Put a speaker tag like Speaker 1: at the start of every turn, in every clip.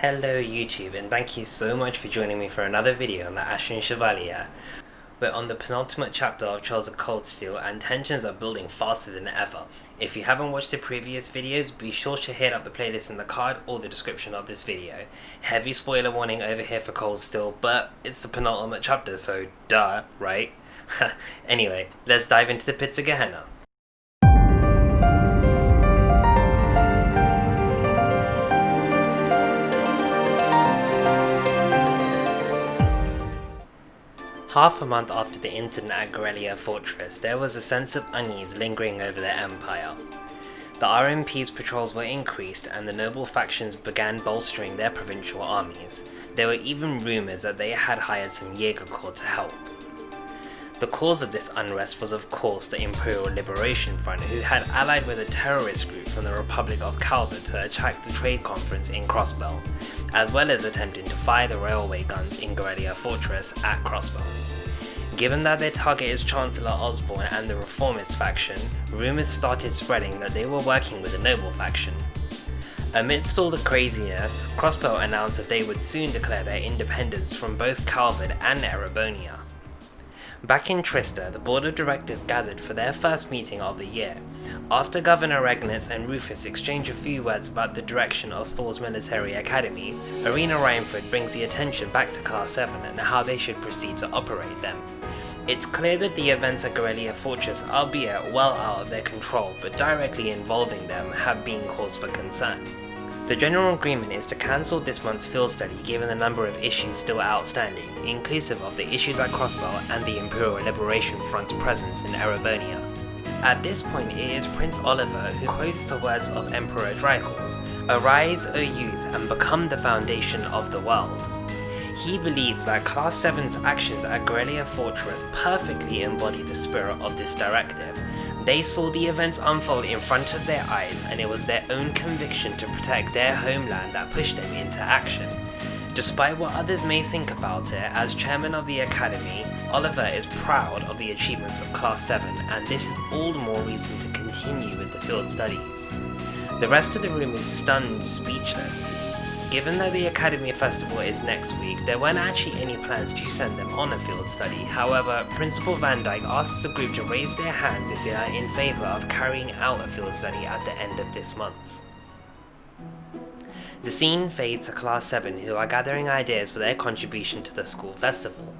Speaker 1: Hello YouTube, and thank you so much for joining me for another video on the Ashen Chevalier. We're on the penultimate chapter of Trials of Cold Steel and tensions are building faster than ever. If you haven't watched the previous videos, be sure to hit up the playlist in the card or the description of this video. Heavy spoiler warning over here for Cold Steel, but it's the penultimate chapter, so duh, right? Anyway, let's dive into the pits of Gehenna. Half a month after the incident at Guerrilla Fortress, there was a sense of unease lingering over the Empire. The RMP's patrols were increased and the noble factions began bolstering their provincial armies. There were even rumours that they had hired some Jaeger Corps to help. The cause of this unrest was of course the Imperial Liberation Front, who had allied with a terrorist group from the Republic of Calvert to attack the trade conference in Crossbell, as well as attempting to fire the railway guns in Guerrilla Fortress at Crossbell. Given that their target is Chancellor Osborne and the Reformist faction, rumours started spreading that they were working with the Noble faction. Amidst all the craziness, Crossbell announced that they would soon declare their independence from both Calvert and Erebonia. Back in Trista, the board of directors gathered for their first meeting of the year. After Governor Regnitz and Rufus exchange a few words about the direction of Thor's military academy, Arena Reinford brings the attention back to Class 7 and how they should proceed to operate them. It's clear that the events at Guerrilla Fortress, albeit well out of their control but directly involving them, have been cause for concern. The general agreement is to cancel this month's field study given the number of issues still outstanding, inclusive of the issues at Crossbell and the Imperial Liberation Front's presence in Erebonia. At this point it is Prince Oliver who quotes the words of Emperor Drycles, "Arise, O youth, and become the foundation of the world." He believes that Class 7's actions at Guerrilla Fortress perfectly embody the spirit of this directive. They saw the events unfold in front of their eyes, and it was their own conviction to protect their homeland that pushed them into action. Despite what others may think about it, as chairman of the academy, Oliver is proud of the achievements of Class 7, and this is all the more reason to continue with the field studies. The rest of the room is stunned speechless. Given that the Academy Festival is next week, there weren't actually any plans to send them on a field study. However, Principal Van Dyke asks the group to raise their hands if they are in favour of carrying out a field study at the end of this month. The scene fades to Class 7, who are gathering ideas for their contribution to the school festival.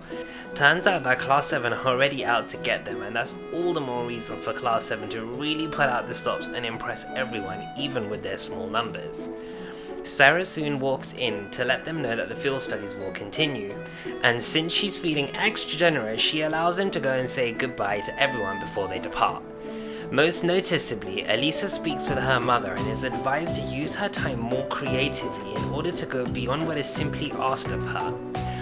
Speaker 1: Turns out that Class 7 are already out to get them, and that's all the more reason for Class 7 to really pull out the stops and impress everyone, even with their small numbers. Sara soon walks in to let them know that the field studies will continue, and since she's feeling extra generous, she allows them to go and say goodbye to everyone before they depart. Most noticeably, Elise speaks with her mother and is advised to use her time more creatively in order to go beyond what is simply asked of her.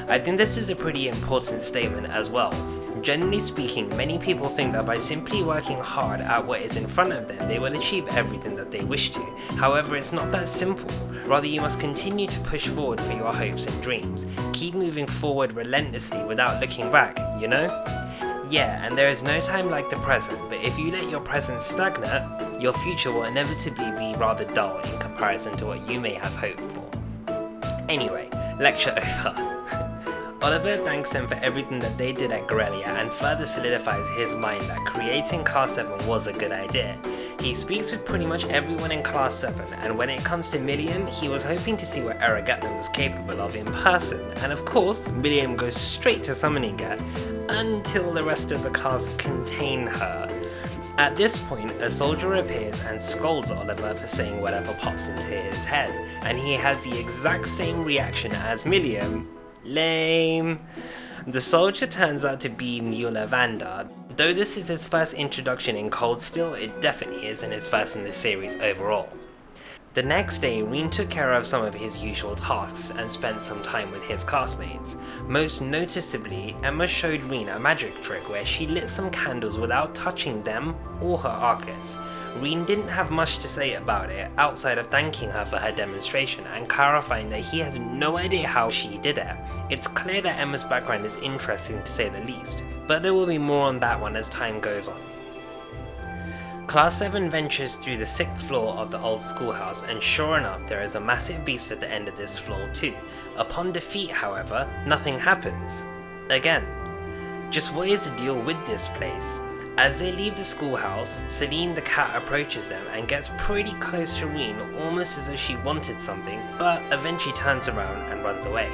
Speaker 1: I think this is a pretty important statement as well. Generally speaking, many people think that by simply working hard at what is in front of them, they will achieve everything that they wish to. However, it's not that simple. Rather, you must continue to push forward for your hopes and dreams. Keep moving forward relentlessly without looking back, you know? Yeah, and there is no time like the present, but if you let your present stagnate, your future will inevitably be rather dull in comparison to what you may have hoped for. Anyway, lecture over. Oliver thanks them for everything that they did at Guerrilla and further solidifies his mind that creating Class 7 was a good idea. He speaks with pretty much everyone in Class 7, and when it comes to Milliam, he was hoping to see what Aragathan was capable of in person, and of course, Milliam goes straight to summoning her, until the rest of the class contain her. At this point, a soldier appears and scolds Oliver for saying whatever pops into his head, and he has the exact same reaction as Milliam. Lame. The soldier turns out to be Mueller Vandar. Though this is his first introduction in Cold Steel, it definitely isn't his first in the series overall. The next day, Rean took care of some of his usual tasks and spent some time with his classmates. Most noticeably, Emma showed Rean a magic trick where she lit some candles without touching them or her arcus. Rean didn't have much to say about it outside of thanking her for her demonstration and clarifying that he has no idea how she did it. It's clear that Emma's background is interesting to say the least, but there will be more on that one as time goes on. Class 7 ventures through the 6th floor of the old schoolhouse, and sure enough there is a massive beast at the end of this floor too. Upon defeat, however, nothing happens. Again. Just what is the deal with this place? As they leave the schoolhouse, Celine the cat approaches them and gets pretty close to Rean, almost as though she wanted something, but eventually turns around and runs away.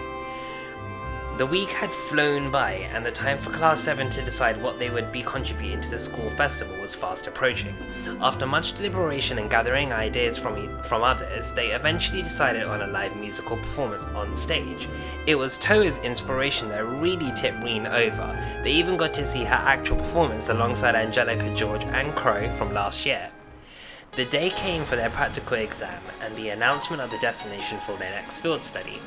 Speaker 1: The week had flown by, and the time for Class 7 to decide what they would be contributing to the school festival was fast approaching. After much deliberation and gathering ideas from others, they eventually decided on a live musical performance on stage. It was Toa's inspiration that really tipped Rean over. They even got to see her actual performance alongside Angelica, George and Crow from last year. The day came for their practical exam and the announcement of the destination for their next field study.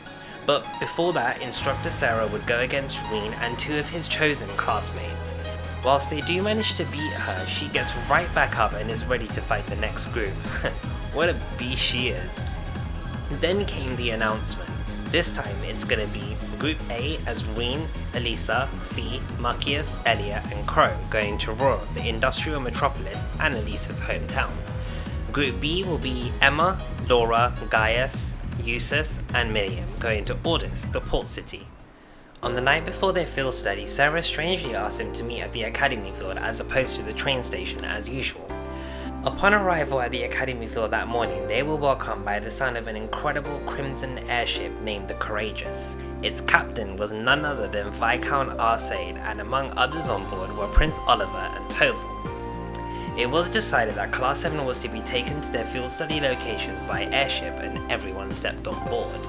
Speaker 1: But before that, Instructor Sara would go against Rean and 2 of his chosen classmates. Whilst they do manage to beat her, she gets right back up and is ready to fight the next group. What a beast she is. Then came the announcement. This time it's gonna be Group A as Rean, Elisa, Fee, Machias, Elliot and Crow going to Roar, the industrial metropolis and Elisa's hometown. Group B will be Emma, Laura, Gauis, Jusis and Miriam going to Ordis, the port city. On the night before their field study, Sara strangely asked him to meet at the academy field as opposed to the train station as usual. Upon arrival at the academy field that morning, they were welcomed by the sound of an incredible crimson airship named the Courageous. Its captain was none other than Viscount Arseid, and among others on board were Prince Oliver and Toval. It was decided that Class 7 was to be taken to their field study locations by airship, and everyone stepped on board.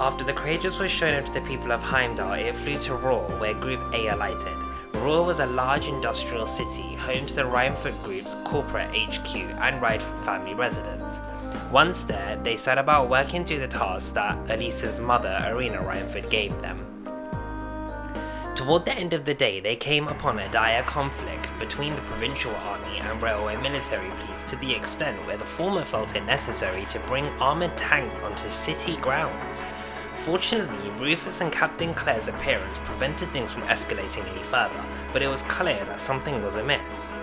Speaker 1: After the Courageous was shown up to the people of Heimdall, it flew to Roar, where Group A alighted. Roar was a large industrial city, home to the Reinford Group's corporate HQ and Reinford family residence. Once there, they set about working through the tasks that Elise's mother, Irina Reinford, gave them. Toward the end of the day, they came upon a dire conflict between the provincial army and railway military police, to the extent where the former felt it necessary to bring armoured tanks onto city grounds. Fortunately, Rufus and Captain Claire's appearance prevented things from escalating any further, but it was clear that something was amiss.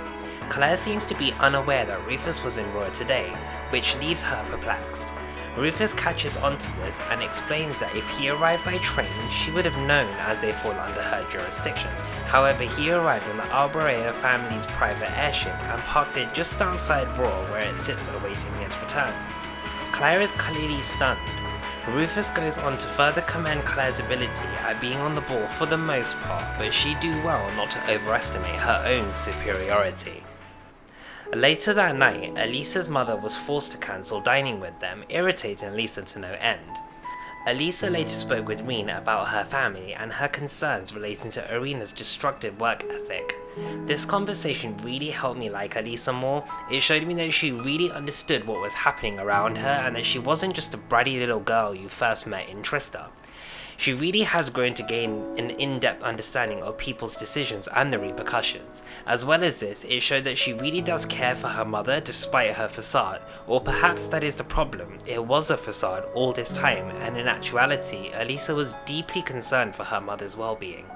Speaker 1: Claire seems to be unaware that Rufus was in Roar today, which leaves her perplexed. Rufus catches onto this and explains that if he arrived by train, she would have known, as they fall under her jurisdiction. However, he arrived on the Albarea family's private airship and parked it just outside Roar, where it sits awaiting its return. Claire is clearly stunned. Rufus goes on to further commend Claire's ability at being on the ball for the most part, but she'd do well not to overestimate her own superiority. Later that night, Elisa's mother was forced to cancel dining with them, irritating Elisa to no end. Elisa later spoke with Rean about her family and her concerns relating to Irina's destructive work ethic. This conversation really helped me like Elisa more. It showed me that she really understood what was happening around her and that she wasn't just a bratty little girl you first met in Trista. She really has grown to gain an in-depth understanding of people's decisions and the repercussions. As well as this, it showed that she really does care for her mother despite her facade, or perhaps that is the problem, it was a facade all this time, and in actuality, Elisa was deeply concerned for her mother's well-being.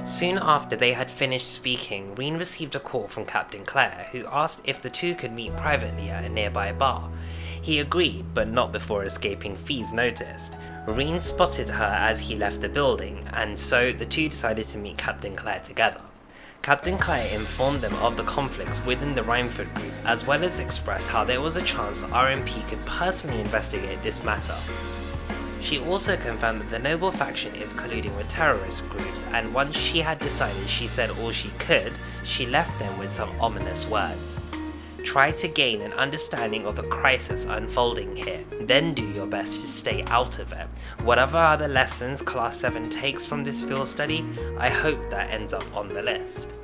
Speaker 1: Soon after they had finished speaking, Rean received a call from Captain Claire, who asked if the two could meet privately at a nearby bar. He agreed, but not before escaping Fee's notice. Rean spotted her as he left the building, and so the two decided to meet Captain Claire together. Captain Claire informed them of the conflicts within the Reinford group, as well as expressed how there was a chance the RMP could personally investigate this matter. She also confirmed that the noble faction is colluding with terrorist groups, and once she had decided she said all she could, she left them with some ominous words. Try to gain an understanding of the crisis unfolding here, then do your best to stay out of it. Whatever other lessons Class 7 takes from this field study, I hope that ends up on the list.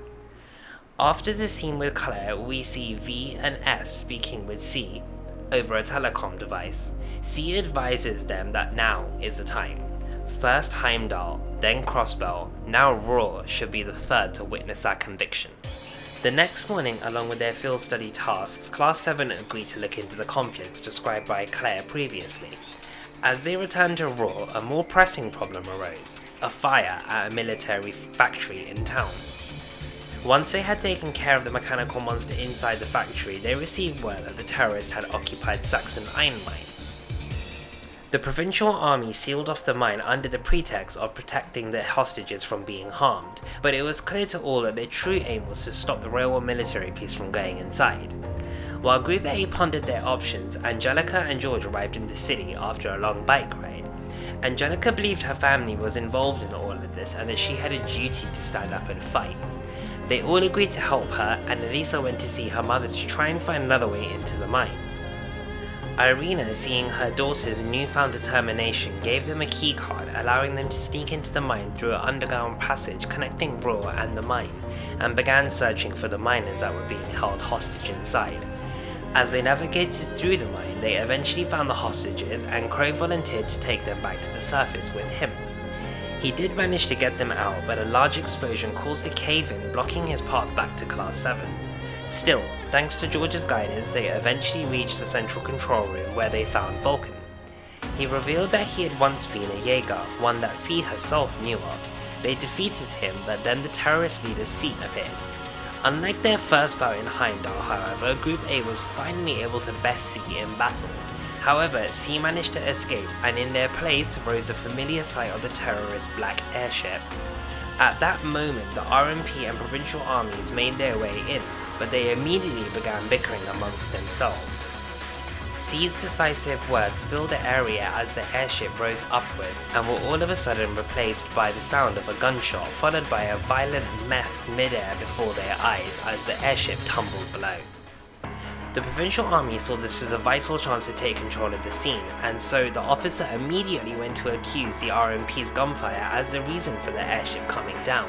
Speaker 1: After the scene with Claire, we see V and S speaking with C over a telecom device. C advises them that now is the time. First Heimdall, then Crossbell, now Roar should be the third to witness that conviction. The next morning, along with their field study tasks, Class 7 agreed to look into the conflicts described by Claire previously. As they returned to Roar, a more pressing problem arose, a fire at a military factory in town. Once they had taken care of the mechanical monster inside the factory, they received word that the terrorists had occupied Saxon iron mine. The provincial army sealed off the mine under the pretext of protecting the hostages from being harmed, but it was clear to all that their true aim was to stop the royal military piece from going inside. While Group A pondered their options, Angelica and George arrived in the city after a long bike ride. Angelica believed her family was involved in all of this and that she had a duty to stand up and fight. They all agreed to help her, and Elisa went to see her mother to try and find another way into the mine. Irina, seeing her daughter's newfound determination, gave them a key card, allowing them to sneak into the mine through an underground passage connecting Raw and the mine, and began searching for the miners that were being held hostage inside. As they navigated through the mine, they eventually found the hostages, and Crow volunteered to take them back to the surface with him. He did manage to get them out, but a large explosion caused a cave-in, blocking his path back to Class 7. Still, thanks to George's guidance, they eventually reached the central control room where they found Vulcan. He revealed that he had once been a Jaeger, one that Fee herself knew of. They defeated him, but then the terrorist leader's seat appeared. Unlike their first bout in Heimdall, however, Group A was finally able to best C in battle. However, C managed to escape, and in their place rose a familiar sight of the terrorist Black Airship. At that moment, the RMP and provincial armies made their way in, but they immediately began bickering amongst themselves. C's decisive words filled the area as the airship rose upwards and were all of a sudden replaced by the sound of a gunshot, followed by a violent mess mid-air before their eyes as the airship tumbled below. The provincial army saw this as a vital chance to take control of the scene, and so the officer immediately went to accuse the RMP's gunfire as the reason for the airship coming down.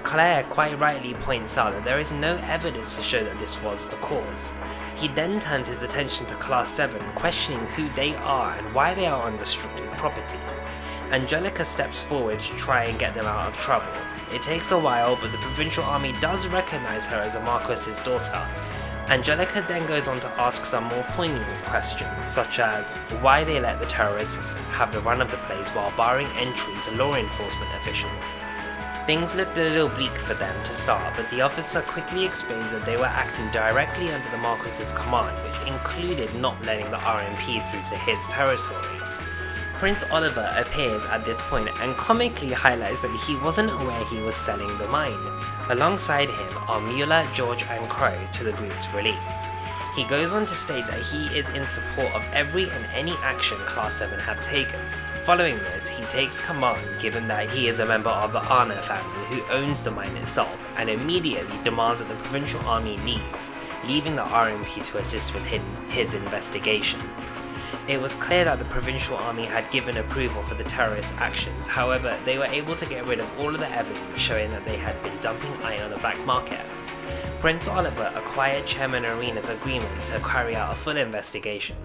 Speaker 1: Claire quite rightly points out that there is no evidence to show that this was the cause. He then turns his attention to Class 7, questioning who they are and why they are unrestricted property. Angelica steps forward to try and get them out of trouble. It takes a while, but the provincial army does recognize her as a Marquis's daughter. Angelica then goes on to ask some more poignant questions, such as why they let the terrorists have the run of the place while barring entry to law enforcement officials. Things looked a little bleak for them to start, but the officer quickly explains that they were acting directly under the Marquis's command, which included not letting the RMP through to his territory. Prince Oliver appears at this point and comically highlights that he wasn't aware he was selling the mine. Alongside him are Mueller, George and Crow to the group's relief. He goes on to state that he is in support of every and any action Class 7 have taken. Following this, he takes command given that he is a member of the Arna family who owns the mine itself, and immediately demands that the provincial army leaves, leaving the RMP to assist with his investigation. It was clear that the provincial army had given approval for the terrorist actions, however, they were able to get rid of all of the evidence showing that they had been dumping iron on the black market. Prince Oliver acquired Chairman Arena's agreement to carry out a full investigation.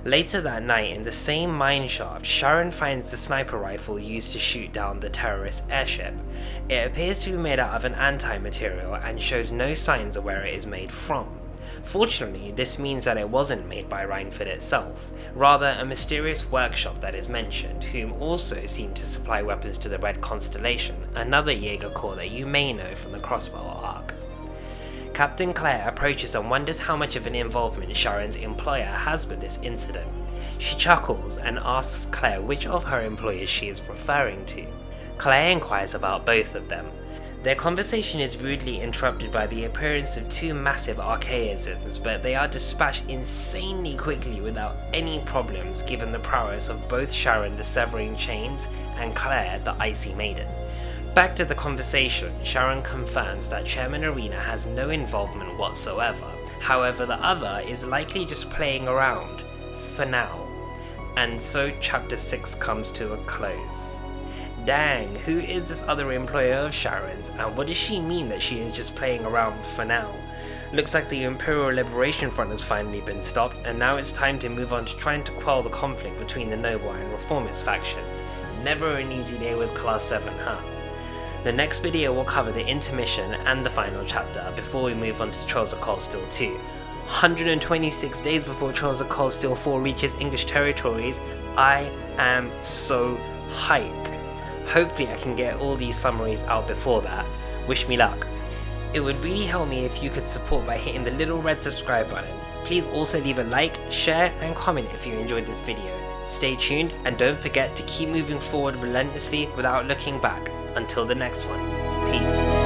Speaker 1: Later that night, in the same mine shaft, Sharon finds the sniper rifle used to shoot down the terrorist airship. It appears to be made out of an anti-material and shows no signs of where it is made from. Fortunately, this means that it wasn't made by Reinford itself, rather a mysterious workshop that is mentioned, whom also seemed to supply weapons to the Red Constellation, another Jaeger Corps that you may know from the Crossbow arc. Captain Claire approaches and wonders how much of an involvement Sharon's employer has with this incident. She chuckles and asks Claire which of her employers she is referring to. Claire inquires about both of them. Their conversation is rudely interrupted by the appearance of two massive archaisms, but they are dispatched insanely quickly without any problems given the prowess of both Sharon the Severing Chains and Claire the Icy Maiden. Back to the conversation, Sharon confirms that Chairman Arena has no involvement whatsoever, however the other is likely just playing around, for now. And so chapter 6 comes to a close. Dang, who is this other employer of Sharon's, and what does she mean that she is just playing around for now? Looks like the Imperial Liberation Front has finally been stopped, and now it's time to move on to trying to quell the conflict between the Noble and Reformist factions. Never an easy day with Class 7, huh? The next video will cover the intermission and the final chapter before we move on to Trials of Cold Steel 2. 126 days before Trials of Cold Steel 4 reaches English territories, I am so hype. Hopefully I can get all these summaries out before that. Wish me luck. It would really help me if you could support by hitting the little red subscribe button. Please also leave a like, share and comment if you enjoyed this video. Stay tuned and don't forget to keep moving forward relentlessly without looking back. Until the next one, peace.